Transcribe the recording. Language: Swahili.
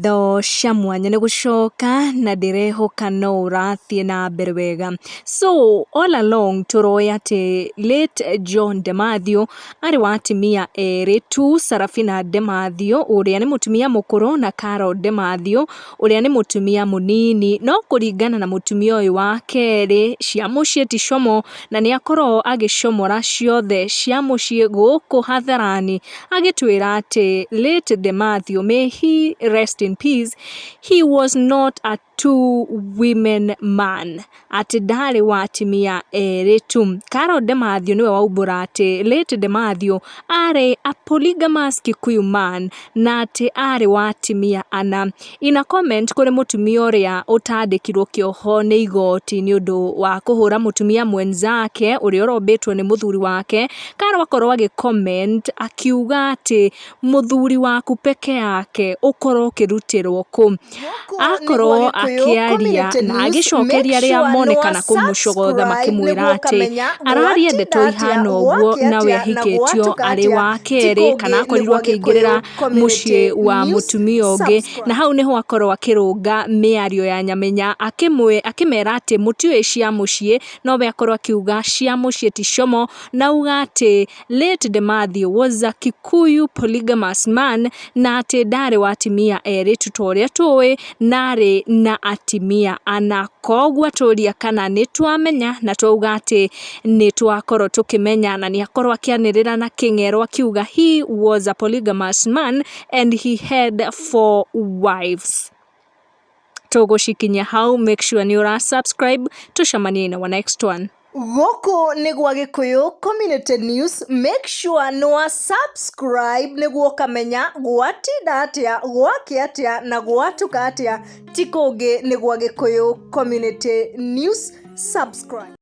Tho cia mwanya nĩ gũcoka na ndĩrehoka no ũrathiĩ na mbere wega. So all along tũroĩ atĩ late John Demathew arĩ wa atumia erĩ tu, Sarafina Demathew ũrĩa nĩ mũtumia mũkũrũ na Carol Demathew ũrĩa nĩ mũtumia mũnini, no kũringana na mũtumia ũyũ wa kerĩ cia mũciĩ ti como, na nĩ akorwo agĩcomora ciothe cia mũciĩ gũkũ hatharani, agĩtwĩra atĩ late Demathew, may he rest in peace, he was not a two women man, atĩ ndarĩ wa atumia erĩ tu. Carol Demathew nĩwe waumbũra atĩ late Demathew arĩ a polygamous Kikuyu man na atĩ arĩ wa atumia ana. Ina comment kũrĩ mũtumia ũrĩa ũtandĩkirwo kĩoho nĩ igoti nĩ ũndũ wa kũhũra mũtumia mwenzake ũrĩa ũrombĩtwo nĩ mũthuri wake, Carol akorwo comment akiuga atĩ mũthuri waku peke yake ũkorwo ũkĩrutĩrwo kũ, akorwo akĩaria na agĩcokeria arĩa monekana kũmũcogotha makĩmwĩra atĩ araria ndeto ihana ũguo nawe ahikĩtio arĩ wa kerĩ kana akorirwo akĩingĩrĩra mũciĩ wa mũtumia ũngĩ, na hau nĩho akorwo akĩrũnga mĩario ya nyamenya akĩmera atĩ mũtiũĩ cia mũciĩ, nowe akorwo akiuga cia mũciĩ ti como, na auga atĩ late Demathew was a Kikuyu polygamous man na atĩ ndarĩ wa atumia erĩ tu ta ũrĩa tũĩ, narĩ na atumia ana. Koguo atũria kana nĩ twamenya na twauga atĩ nĩ twakorwo tũkĩmenya, na nĩ akorwo akĩanĩrĩra na kĩng'ero akiuga he was a polygamous man and he had 4 wives. Tũgũcikinya hau, make sure nĩ ũra subscribe, tũcemanie in our next one. Gũkũ nĩ gwa Gĩkũyũ Community News, make sure nĩ wa subscribe nĩguo ũkamenya gwatinda atĩa, gwakĩ atĩa na gwatuka atĩa. Ti kũngĩ nĩ gwa Gĩkũyũ Community News, subscribe.